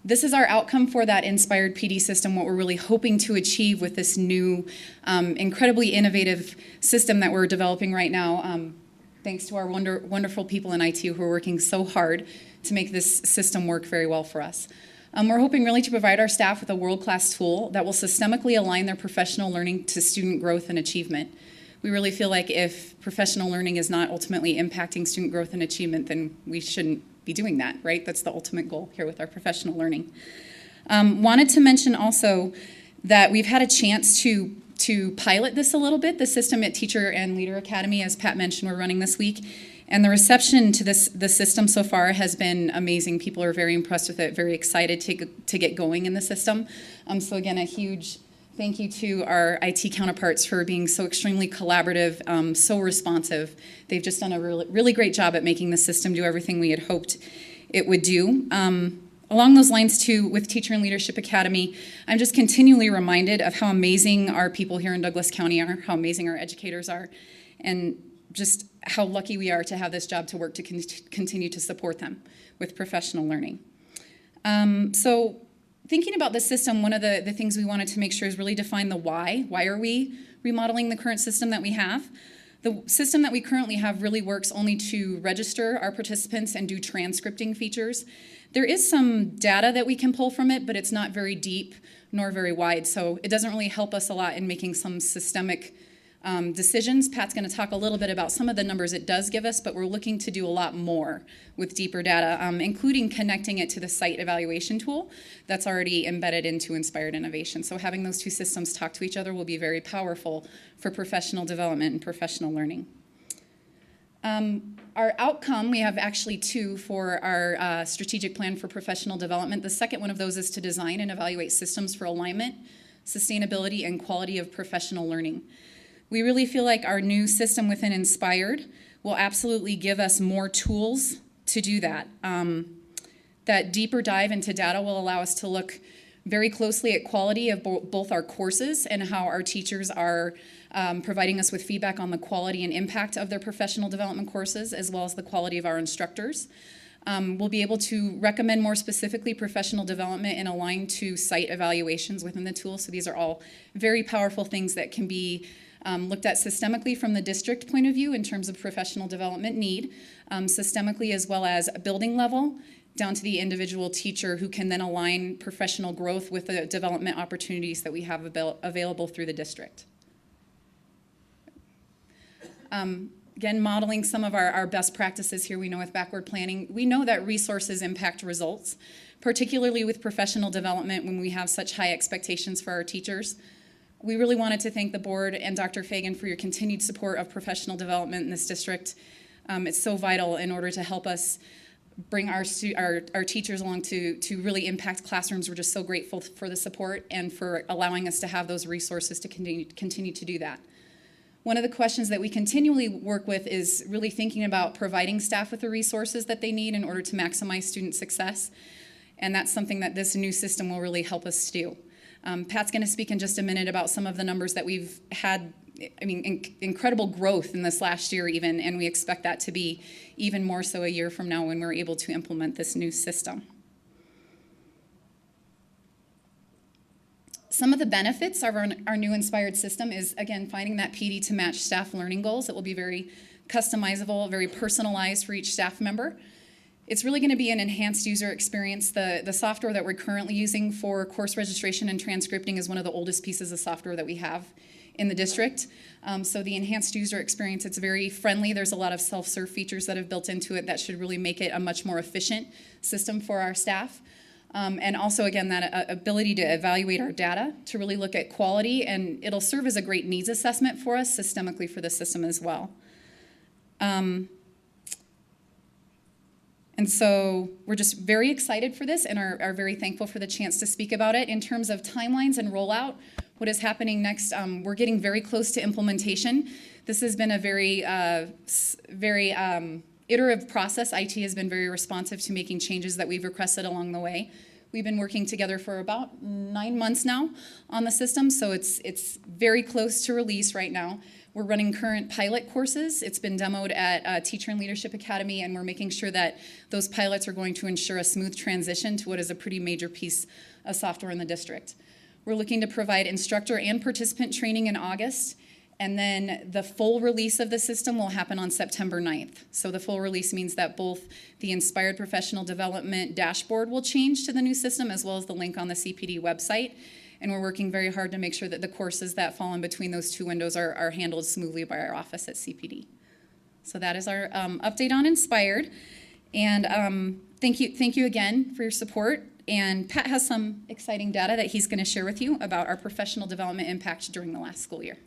This is our outcome for that inspired PD system, what we're really hoping to achieve with this new, incredibly innovative system that we're developing right now, thanks to our wonderful people in IT who are working so hard to make this system work very well for us. We're hoping really to provide our staff with a world-class tool that will systemically align their professional learning to student growth and achievement. We really feel like if professional learning is not ultimately impacting student growth and achievement, then we shouldn't be doing that, right? That's the ultimate goal here with our professional learning. Wanted to mention also that we've had a chance to pilot this a little bit, the system at Teacher and Leader Academy, as Pat mentioned, we're running this week. And the reception to the system so far has been amazing. People are very impressed with it, very excited to get going in the system. So again, a huge thank you to our IT counterparts for being so extremely collaborative, so responsive. They've just done a really great job at making the system do everything we had hoped it would do. Along those lines too, with Teacher and Leadership Academy, I'm just continually reminded of how amazing our people here in Douglas County are, how amazing our educators are, and just how lucky we are to have this job to work to continue to support them with professional learning. So thinking about the system, one of the things we wanted to make sure is really define the why. Why are we remodeling the current system that we have? The system that we currently have really works only to register our participants and do transcripting features. There is some data that we can pull from it, but it's not very deep nor very wide, so it doesn't really help us a lot in making some systemic decisions. Pat's going to talk a little bit about some of the numbers it does give us, but we're looking to do a lot more with deeper data, including connecting it to the site evaluation tool that's already embedded into Inspired Innovation. So having those two systems talk to each other will be very powerful for professional development and professional learning. Our outcome, we have actually two for our strategic plan for professional development. The second one of those is to design and evaluate systems for alignment, sustainability, and quality of professional learning. We really feel like our new system within Inspired will absolutely give us more tools to do that. That deeper dive into data will allow us to look very closely at quality of both our courses and how our teachers are providing us with feedback on the quality and impact of their professional development courses, as well as the quality of our instructors. We'll be able to recommend more specifically professional development and align to site evaluations within the tool. So these are all very powerful things that can be looked at systemically from the district point of view in terms of professional development need, systemically as well as building level, down to the individual teacher who can then align professional growth with the development opportunities that we have available through the district. Again, modeling some of our best practices here, we know with backward planning, we know that resources impact results, particularly with professional development when we have such high expectations for our teachers. We really wanted to thank the board and Dr. Fagan for your continued support of professional development in this district. It's so vital in order to help us bring our teachers along to really impact classrooms. We're just so grateful for the support and for allowing us to have those resources to continue to do that. One of the questions that we continually work with is really thinking about providing staff with the resources that they need in order to maximize student success. And that's something that this new system will really help us do. Pat's going to speak in just a minute about some of the numbers that we've had, incredible growth in this last year even, and we expect that to be even more so a year from now when we're able to implement this new system. Some of the benefits of our new Inspired system is, again, finding that PD to match staff learning goals. It will be very customizable, very personalized for each staff member. It's really going to be an enhanced user experience. The software that we're currently using for course registration and transcripting is one of the oldest pieces of software that we have in the district. So the enhanced user experience, it's very friendly. There's a lot of self-serve features that have built into it that should really make it a much more efficient system for our staff. And also, again, that ability to evaluate our data, to really look at quality, and it'll serve as a great needs assessment for us systemically for the system as well. And so we're just very excited for this and are very thankful for the chance to speak about it. In terms of timelines and rollout, what is happening next, we're getting very close to implementation. This has been a very iterative process. IT has been very responsive to making changes that we've requested along the way. We've been working together for about 9 months now on the system, so it's very close to release right now. We're running current pilot courses. It's been demoed at Teacher and Leadership Academy, and we're making sure that those pilots are going to ensure a smooth transition to what is a pretty major piece of software in the district. We're looking to provide instructor and participant training in August, and then the full release of the system will happen on September 9th. So the full release means that both the Inspired Professional Development dashboard will change to the new system, as well as the link on the CPD website. And we're working very hard to make sure that the courses that fall in between those two windows are handled smoothly by our office at CPD. So that is our update on Inspired. And thank you again for your support. And Pat has some exciting data that he's going to share with you about our professional development impact during the last school year.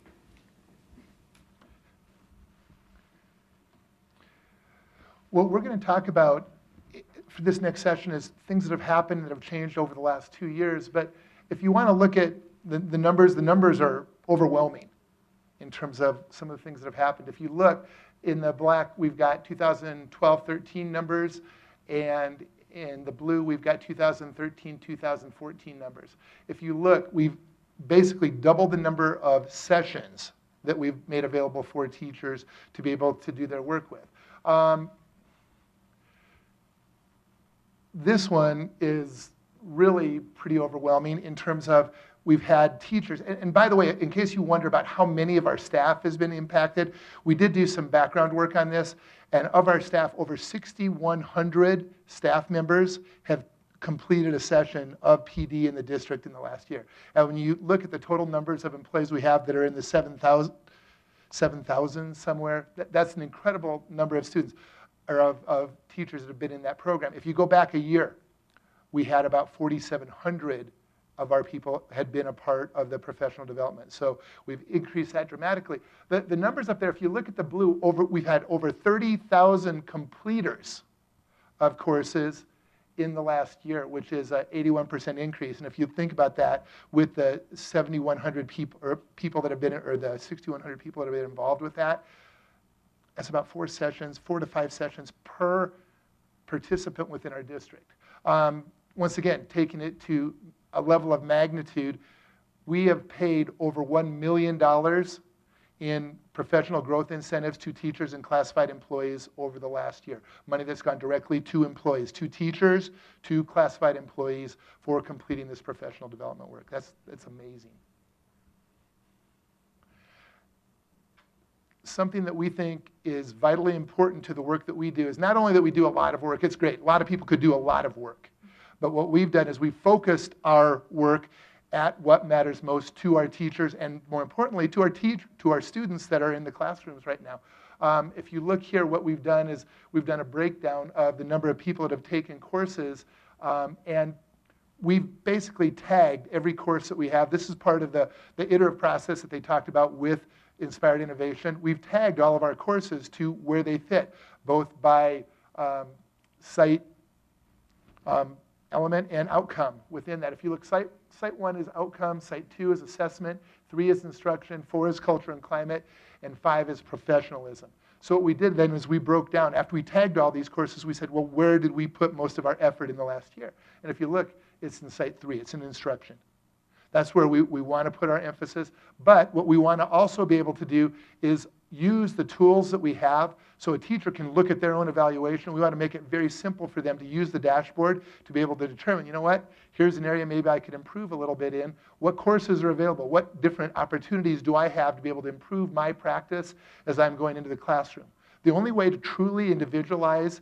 What we're going to talk about for this next session is things that have happened that have changed over the last 2 years. But if you want to look at the numbers are overwhelming in terms of some of the things that have happened. If you look in the black, we've got 2012-13 numbers, and in the blue, we've got 2013-2014 numbers. If you look, we've basically doubled the number of sessions that we've made available for teachers to be able to do their work with. This one is really pretty overwhelming in terms of we've had teachers, and by the way, in case you wonder about how many of our staff has been impacted, we did do some background work on this, and of our staff, over 6,100 staff members have completed a session of PD in the district in the last year. And when you look at the total numbers of employees we have that are in the 7,000 somewhere, that's an incredible number of students, or of teachers that have been in that program. If you go back a year, we had about 4,700 of our people had been a part of the professional development. So we've increased that dramatically. The numbers up there, if you look at the blue, we've had over 30,000 completers of courses in the last year, which is an 81% increase. And if you think about that, with the 7,100 people, or people that have been, or the 6,100 people that have been involved with that, that's about 4 to 5 sessions per participant within our district. Once again, taking it to a level of magnitude, we have paid over $1 million in professional growth incentives to teachers and classified employees over the last year. Money that's gone directly to employees, to teachers, to classified employees for completing this professional development work. That's amazing. Something that we think is vitally important to the work that we do is not only that we do a lot of work, it's great. A lot of people could do a lot of work. But what we've done is we've focused our work at what matters most to our teachers and, more importantly, to our students that are in the classrooms right now. If you look here, what we've done is we've done a breakdown of the number of people that have taken courses, and we've basically tagged every course that we have. This is part of the iterative process that they talked about with Inspired Innovation. We've tagged all of our courses to where they fit, both by site, element, and outcome within that. If you look, site 1 is outcome, site 2 is assessment, 3 is instruction, 4 is culture and climate, and 5 is professionalism. So what we did then is we broke down, after we tagged all these courses, we said, well, where did we put most of our effort in the last year? And if you look, it's in site 3, it's in instruction. That's where we want to put our emphasis. But what we want to also be able to do is use the tools that we have so a teacher can look at their own evaluation. We want to make it very simple for them to use the dashboard to be able to determine, you know what, here's an area maybe I could improve a little bit in. What courses are available? What different opportunities do I have to be able to improve my practice as I'm going into the classroom? The only way to truly individualize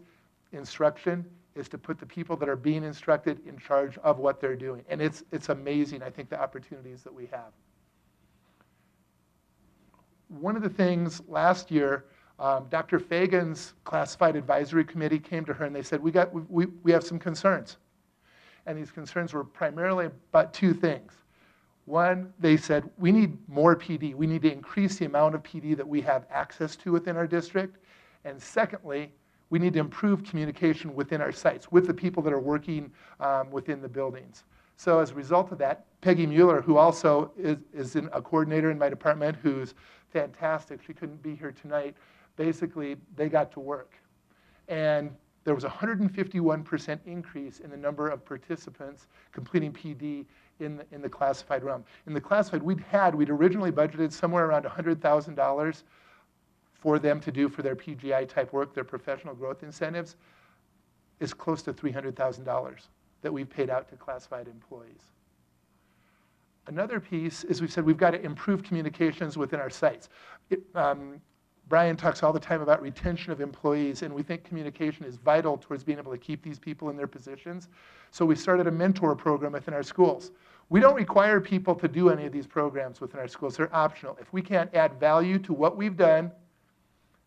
instruction is to put the people that are being instructed in charge of what they're doing. And it's amazing, I think, the opportunities that we have. One of the things last year, Dr. Fagan's classified advisory committee came to her and they said, we have some concerns. And these concerns were primarily about 2 things. One, they said, we need more PD. We need to increase the amount of PD that we have access to within our district. And secondly, we need to improve communication within our sites with the people that are working within the buildings. So as a result of that, Peggy Mueller, who also is a coordinator in my department, who's fantastic, she couldn't be here tonight, basically they got to work. And there was a 151% increase in the number of participants completing PD in the classified realm. In the classified, we'd originally budgeted somewhere around $100,000 for them to do for their PGI type work, their professional growth incentives. Is close to $300,000 that we've paid out to classified employees. Another piece is we've said we've got to improve communications within our sites. Brian talks all the time about retention of employees, and we think communication is vital towards being able to keep these people in their positions. So we started a mentor program within our schools. We don't require people to do any of these programs within our schools. They're optional. If we can't add value to what we've done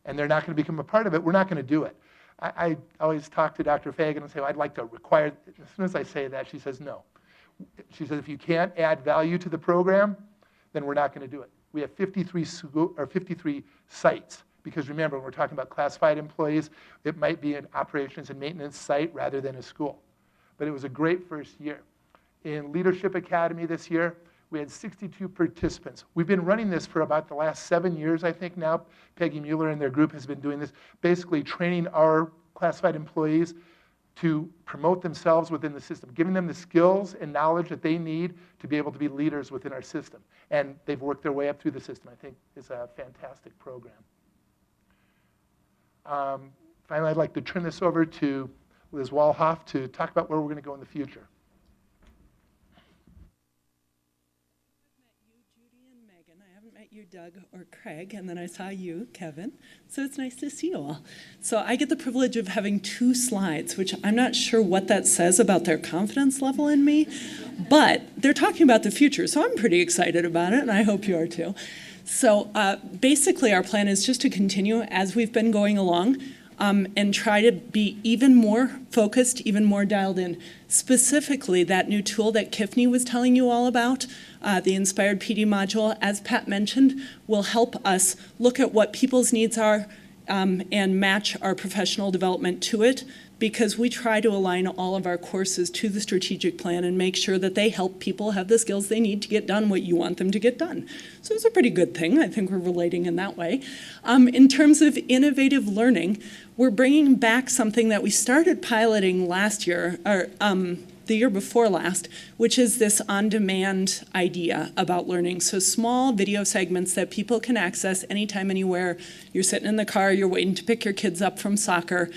and they're not going to become a part of it, we're not going to do it. I always talk to Dr. Fagan and say, well, I'd like to require, as soon as I say that, she says no. She says, if you can't add value to the program, then we're not going to do it. We have 53 sites, because remember, when we're talking about classified employees, it might be an operations and maintenance site rather than a school. But it was a great first year. In Leadership Academy this year, we had 62 participants. We've been running this for about the last 7 years, I think now. Peggy Mueller and their group has been doing this, basically training our classified employees to promote themselves within the system, giving them the skills and knowledge that they need to be able to be leaders within our system. And they've worked their way up through the system. I think it's a fantastic program. Finally, I'd like to turn this over to Liz Walhoff to talk about where we're going to go in the future. You, Doug, or Craig, and then I saw you, Kevin. So it's nice to see you all. So I get the privilege of having 2 slides, which I'm not sure what that says about their confidence level in me, but they're talking about the future, so I'm pretty excited about it, and I hope you are too. So basically our plan is just to continue as we've been going along and try to be even more focused, even more dialed in. Specifically, that new tool that Kifney was telling you all about, the Inspired PD module, as Pat mentioned, will help us look at what people's needs are and match our professional development to it, because we try to align all of our courses to the strategic plan and make sure that they help people have the skills they need to get done what you want them to get done. So it's a pretty good thing. I think we're relating in that way. In terms of innovative learning, we're bringing back something that we started piloting last year, or the year before last, which is this on-demand idea about learning. So small video segments that people can access anytime, anywhere. You're sitting in the car, you're waiting to pick your kids up from soccer.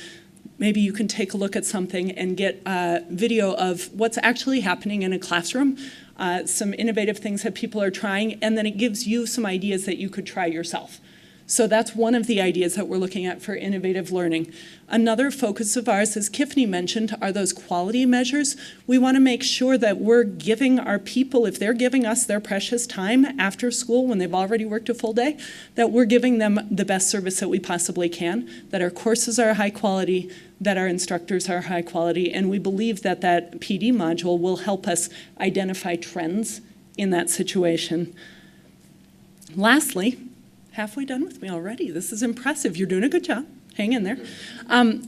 Maybe you can take a look at something and get a video of what's actually happening in a classroom, some innovative things that people are trying, and then it gives you some ideas that you could try yourself. So that's one of the ideas that we're looking at for innovative learning. Another focus of ours, as Kifney mentioned, are those quality measures. We want to make sure that we're giving our people, if they're giving us their precious time after school when they've already worked a full day, that we're giving them the best service that we possibly can, that our courses are high quality, that our instructors are high quality, and we believe that that PD module will help us identify trends in that situation. Lastly, halfway done with me already. This is impressive. You're doing a good job. Hang in there.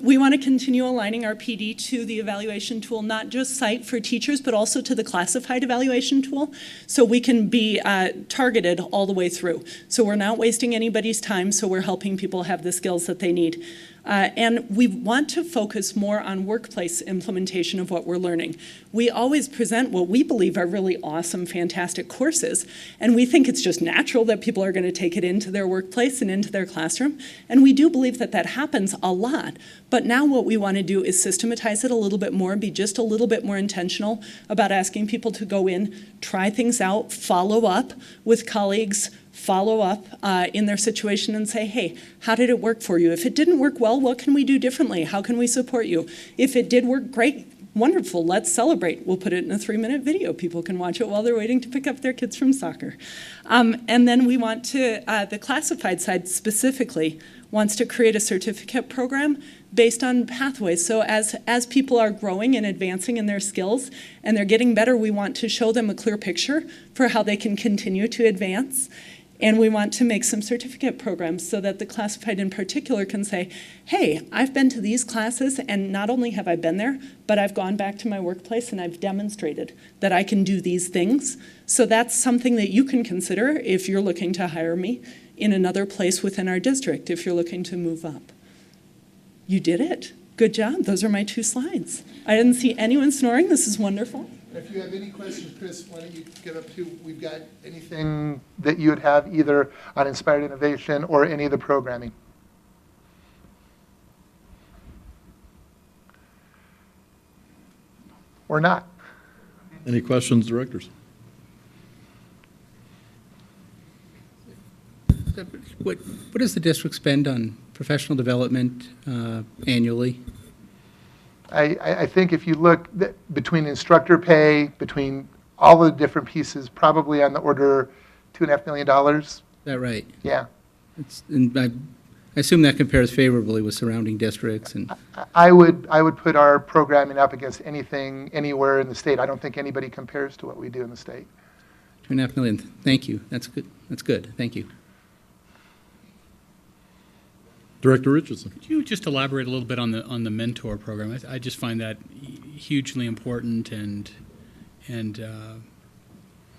We want to continue aligning our PD to the evaluation tool, not just Cite for teachers, but also to the classified evaluation tool, so we can be targeted all the way through. So we're not wasting anybody's time, so we're helping people have the skills that they need. And we want to focus more on workplace implementation of what we're learning. We always present what we believe are really awesome, fantastic courses, and we think it's just natural that people are going to take it into their workplace and into their classroom, and we do believe that that happens a lot. But now what we want to do is systematize it a little bit more, be just a little bit more intentional about asking people to go in, try things out, follow up with colleagues, follow up in their situation and say, hey, how did it work for you? If it didn't work well, what can we do differently? How can we support you? If it did work great, wonderful, let's celebrate. We'll put it in a 3-minute video. People can watch it while they're waiting to pick up their kids from soccer. And then we want to, the classified side specifically, wants to create a certificate program based on pathways. So as people are growing and advancing in their skills and they're getting better, we want to show them a clear picture for how they can continue to advance. And we want to make some certificate programs so that the classified in particular can say, hey, I've been to these classes, and not only have I been there, but I've gone back to my workplace and I've demonstrated that I can do these things. So that's something that you can consider if you're looking to hire me in another place within our district, if you're looking to move up. You did it. Good job. Those are my 2 slides. I didn't see anyone snoring. This is wonderful. If you have any questions, Chris, why don't you get up to, we've got anything that you would have either on Inspired Innovation or any of the programming. Or not. Any questions, directors? What does the district spend on professional development annually? I think if you look between instructor pay, between all the different pieces, probably on the order $2.5 million. Is that right? Yeah. And I assume that compares favorably with surrounding districts. And I would put our programming up against anything, anywhere in the state. I don't think anybody compares to what we do in the state. $2.5 million. Thank you. That's good. That's good. Thank you. Director Richardson. Could you just elaborate a little bit on the mentor program? I just find that hugely important and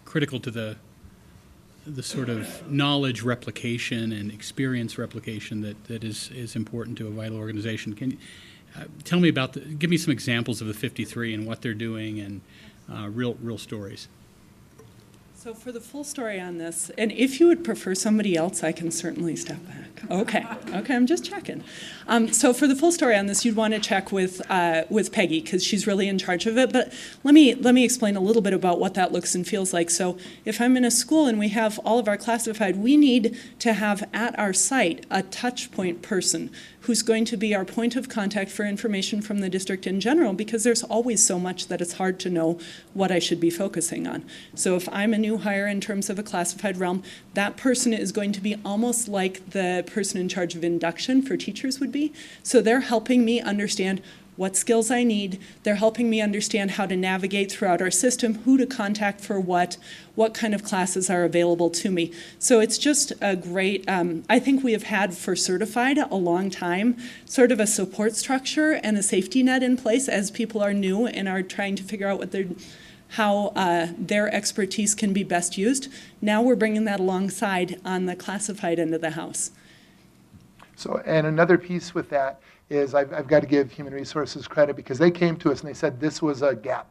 critical to the sort of knowledge replication and experience replication that is important to a vital organization. Can you tell me about give me some examples of the 53 and what they're doing and real stories? So for the full story on this, and if you would prefer somebody else, I can certainly step back. Okay, I'm just checking. So for the full story on this, you'd want to check with Peggy because she's really in charge of it. But let me explain a little bit about what that looks and feels like. So if I'm in a school and we have all of our classified, we need to have at our site a touch point person who's going to be our point of contact for information from the district in general, because there's always so much that it's hard to know what I should be focusing on. So if I'm a new hire in terms of a classified realm, that person is going to be almost like the person in charge of induction for teachers would be. So they're helping me understand what skills I need. They're helping me understand how to navigate throughout our system, who to contact for what kind of classes are available to me. So it's just a great, I think we have had for certified a long time, sort of a support structure and a safety net in place as people are new and are trying to figure out how their expertise can be best used. Now we're bringing that alongside on the classified end of the house. So, and another piece with that is I've got to give Human Resources credit because they came to us and they said this was a gap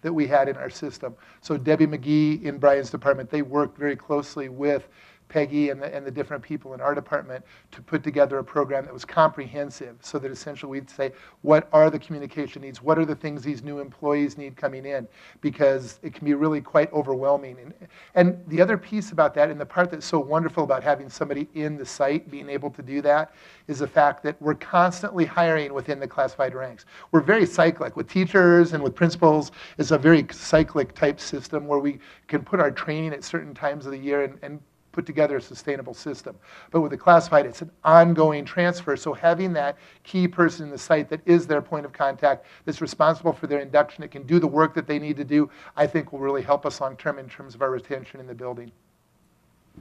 that we had in our system. So Debbie McGee in Brian's department, they worked very closely with Peggy and the different people in our department to put together a program that was comprehensive so that essentially we'd say, what are the communication needs? What are the things these new employees need coming in? Because it can be really quite overwhelming. And the other piece about that, and the part that's so wonderful about having somebody in the site being able to do that, is the fact that we're constantly hiring within the classified ranks. We're very cyclic. With teachers and with principals, it's a very cyclic type system where we can put our training at certain times of the year and put together a sustainable system. But with the classified, it's an ongoing transfer. So having that key person in the site that is their point of contact, that's responsible for their induction, that can do the work that they need to do, I think will really help us long term in terms of our retention in the building.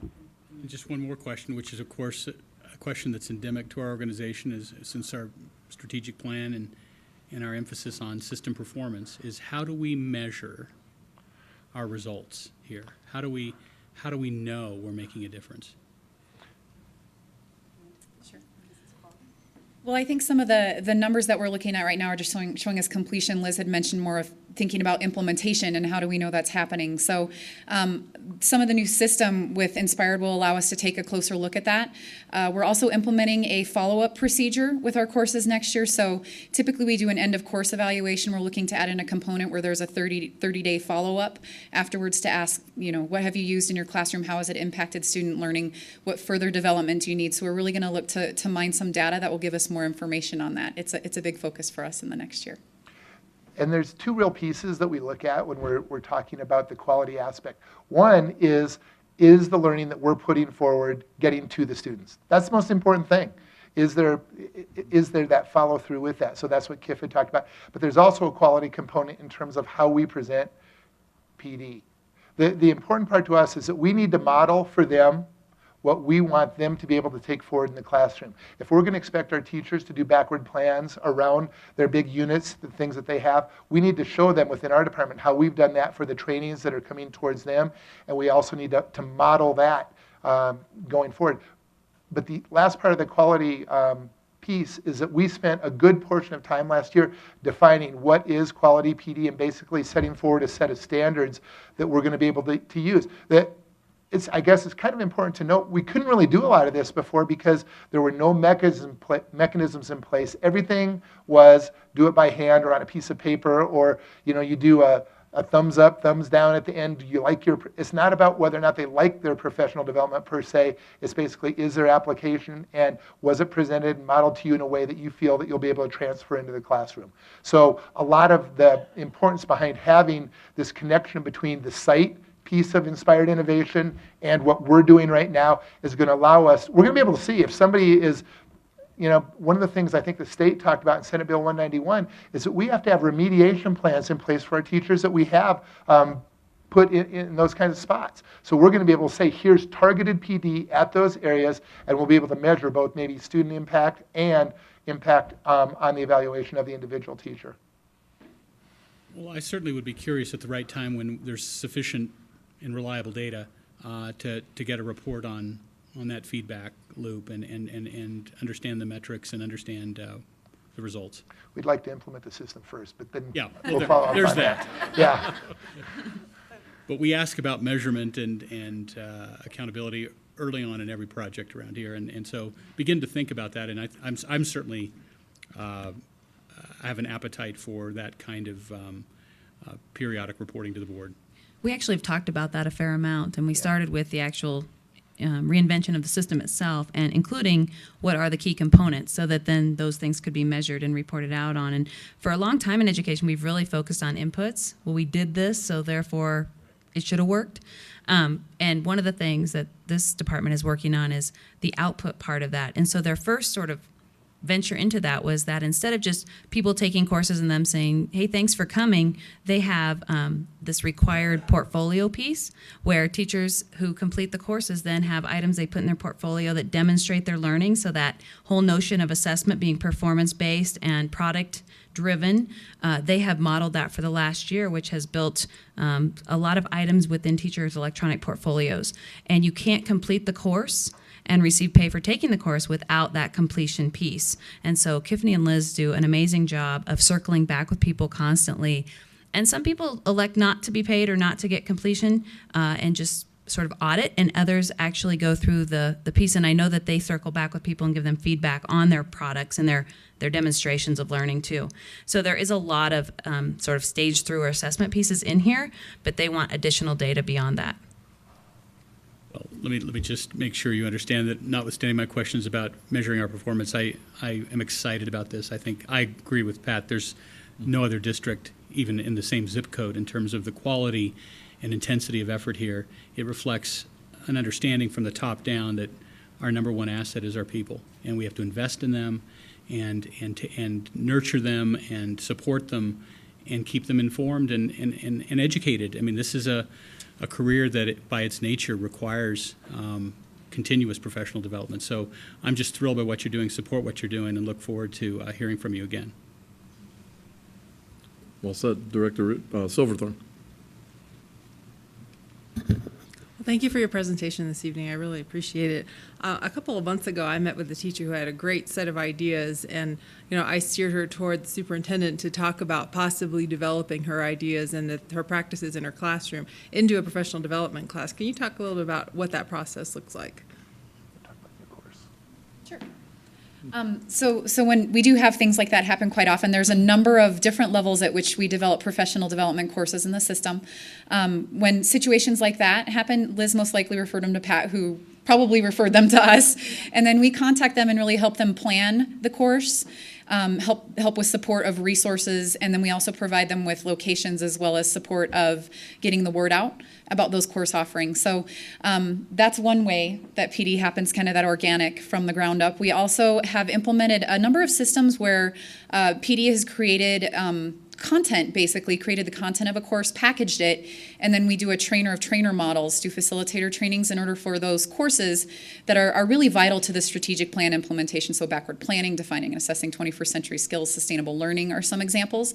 And just one more question, which is, of course, a question that's endemic to our organization is since our strategic plan and our emphasis on system performance is how do we measure our results here? How do we know we're making a difference? Sure. Well, I think some of the numbers that we're looking at right now are just showing us completion. Liz had mentioned more of thinking about implementation and how do we know that's happening. So some of the new system with Inspired will allow us to take a closer look at that. We're also implementing a follow-up procedure with our courses next year. So typically we do an end of course evaluation. We're looking to add in a component where there's a 30-day follow-up afterwards to ask, what have you used in your classroom? How has it impacted student learning? What further development do you need? So we're really going to look to mine some data that will give us more information on that. It's a big focus for us in the next year. And there's two real pieces that we look at when we're talking about the quality aspect. One is the learning that we're putting forward getting to the students? That's the most important thing. Is there that follow through with that? So that's what Kif had talked about. But there's also a quality component in terms of how we present PD. The important part to us is that we need to model for them what we want them to be able to take forward in the classroom. If we're going to expect our teachers to do backward plans around their big units, the things that they have, we need to show them within our department how we've done that for the trainings that are coming towards them, and we also need to model that going forward. But the last part of the quality piece is that we spent a good portion of time last year defining what is quality PD and basically setting forward a set of standards that we're going to be able to use. I guess it's kind of important to note we couldn't really do a lot of this before because there were no mechanisms in place. Everything was do it by hand or on a piece of paper, or you do a thumbs up, thumbs down at the end. Do you like it's not about whether or not they like their professional development per se. It's basically, is their application and was it presented and modeled to you in a way that you feel that you'll be able to transfer into the classroom. So a lot of the importance behind having this connection between the site piece of inspired innovation and what we're doing right now is going to allow us, we're going to be able to see if somebody is, one of the things I think the state talked about in Senate Bill 191 is that we have to have remediation plans in place for our teachers that we have put in those kinds of spots. So we're going to be able to say, here's targeted PD at those areas, and we'll be able to measure both maybe student impact and impact on the evaluation of the individual teacher. Well, I certainly would be curious at the right time when there's sufficient and reliable data to get a report on that feedback loop and understand the metrics and understand the results. We'd like to implement the system first, but then Yeah, we'll follow up there's on that. Yeah. But we ask about measurement and accountability early on in every project around here, and so begin to think about that. And I'm certainly I have an appetite for that kind of periodic reporting to the board. We actually have talked about that a fair amount, and we started with the actual reinvention of the system itself, and including what are the key components, so that then those things could be measured and reported out on. And for a long time in education, we've really focused on inputs. Well, we did this, so therefore it should have worked. And one of the things that this department is working on is the output part of that. And so their first sort of venture into that was that instead of just people taking courses and them saying, hey, thanks for coming, they have this required portfolio piece where teachers who complete the courses then have items they put in their portfolio that demonstrate their learning. So that whole notion of assessment being performance-based and product-driven, they have modeled that for the last year, which has built a lot of items within teachers' electronic portfolios. And you can't complete the course and receive pay for taking the course without that completion piece. And so Tiffany and Liz do an amazing job of circling back with people constantly. And some people elect not to be paid or not to get completion and just sort of audit, and others actually go through the piece. And I know that they circle back with people and give them feedback on their products and their demonstrations of learning too. So there is a lot of sort of stage through or assessment pieces in here, but they want additional data beyond that. Well, let me just make sure you understand that, notwithstanding my questions about measuring our performance, I am excited about this. I think I agree with Pat. There's no other district, even in the same zip code, in terms of the quality and intensity of effort here. It reflects an understanding from the top down that our number one asset is our people, and we have to invest in them and nurture them and support them and keep them informed and educated. I mean, this is a career that, by its nature, requires continuous professional development. So I'm just thrilled by what you're doing, support what you're doing, and look forward to hearing from you again. Well said, Director Silverthorne. Thank you for your presentation this evening. I really appreciate it. A couple of months ago, I met with a teacher who had a great set of ideas, and I steered her toward the superintendent to talk about possibly developing her ideas and her practices in her classroom into a professional development class. Can you talk a little bit about what that process looks like? Sure. So when we do have things like that happen quite often, there's a number of different levels at which we develop professional development courses in the system. When situations like that happen, Liz most likely referred them to Pat, who probably referred them to us. And then we contact them and really help them plan the course, help with support of resources, and then we also provide them with locations as well as support of getting the word out about those course offerings. So that's one way that PD happens, kind of that organic from the ground up. We also have implemented a number of systems where PD has created content, basically created the content of a course, packaged it, and then we do a trainer of trainer models, do facilitator trainings in order for those courses that are really vital to the strategic plan implementation. So backward planning, defining and assessing 21st century skills, sustainable learning are some examples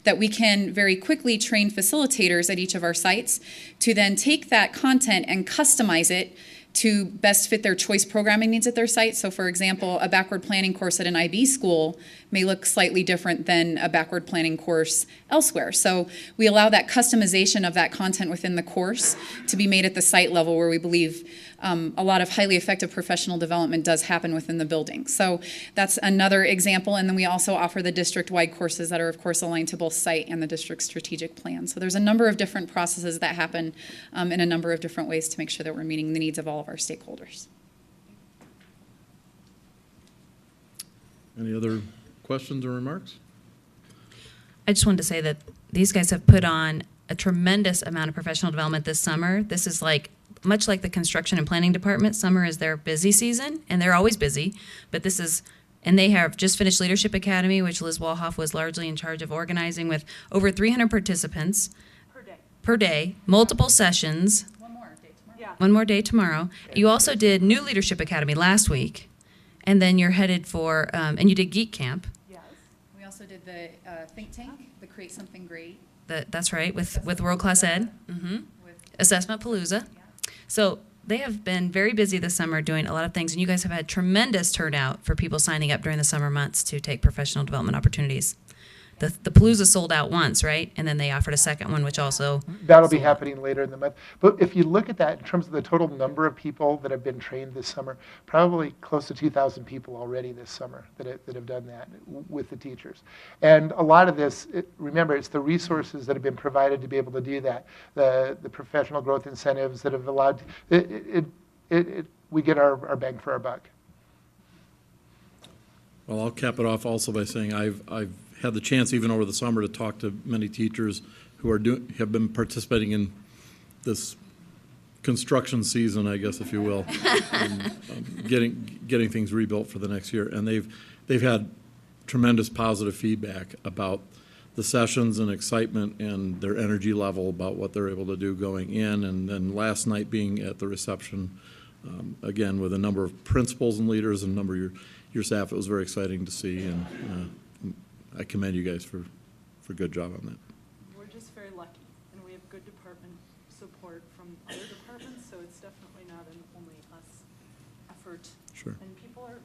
that we can very quickly train facilitators at each of our sites to then take that content and customize it to best fit their choice programming needs at their site. So for example, a backward planning course at an IB school may look slightly different than a backward planning course elsewhere. So we allow that customization of that content within the course to be made at the site level, where we believe a lot of highly effective professional development does happen within the building. So that's another example. And then we also offer the district-wide courses that are, of course, aligned to both site and the district's strategic plan. So there's a number of different processes that happen in a number of different ways to make sure that we're meeting the needs of all of our stakeholders. Any other questions or remarks? I just wanted to say that these guys have put on a tremendous amount of professional development this summer. This is like, much like the construction and planning department, summer is their busy season, and they're always busy, but this is, and they have just finished Leadership Academy, which Liz Walhoff was largely in charge of organizing, with over 300 participants per day, multiple sessions. One more day tomorrow. You also did New Leadership Academy last week, and then you're headed for, and you did Geek Camp. Yes. We also did the think tank, the Create Something Great. That's right, with World Class Ed. Assessment Palooza. So they have been very busy this summer doing a lot of things, and you guys have had tremendous turnout for people signing up during the summer months to take professional development opportunities. The Palooza sold out once, right? And then they offered a second one, which also That'll be happening later in the month. But if you look at that in terms of the total number of people that have been trained this summer, probably close to 2,000 people already this summer that have done that with the teachers. And a lot of this, remember, it's the resources that have been provided to be able to do that, the professional growth incentives that have allowed, we get our bang for our buck. Well, I'll cap it off also by saying I've had the chance even over the summer to talk to many teachers who have been participating in this construction season, I guess, if you will, getting things rebuilt for the next year. And they've had tremendous positive feedback about the sessions and excitement and their energy level about what they're able to do going in. And then last night being at the reception, again, with a number of principals and leaders and a number of your staff, it was very exciting to see. And I commend you guys for a good job on that. We're just very lucky, and we have good department support from other departments, so it's definitely not an only us effort. Sure. And people are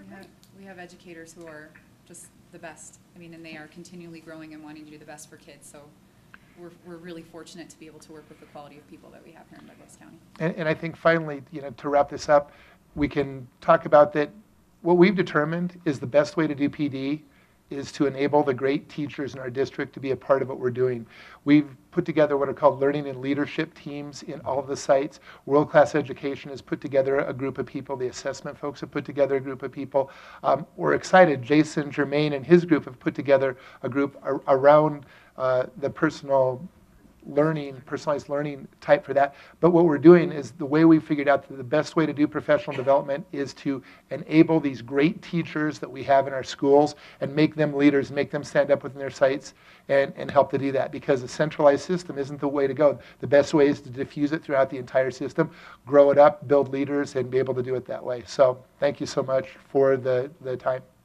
great. We have educators who are just the best. I mean, and they are continually growing and wanting to do the best for kids. So we're really fortunate to be able to work with the quality of people that we have here in Douglas County. And I think finally, to wrap this up, we can talk about that what we've determined is the best way to do PD is to enable the great teachers in our district to be a part of what we're doing. We've put together what are called learning and leadership teams in all of the sites. World Class Education has put together a group of people. The assessment folks have put together a group of people. We're excited. Jason Germain and his group have put together a group around the personalized learning type for that. But what we're doing is the way we figured out that the best way to do professional development is to enable these great teachers that we have in our schools and make them leaders, make them stand up within their sites and help to do that, because a centralized system isn't the way to go. The best way is to diffuse it throughout the entire system, grow it up, build leaders, and be able to do it that way. So thank you so much for the time.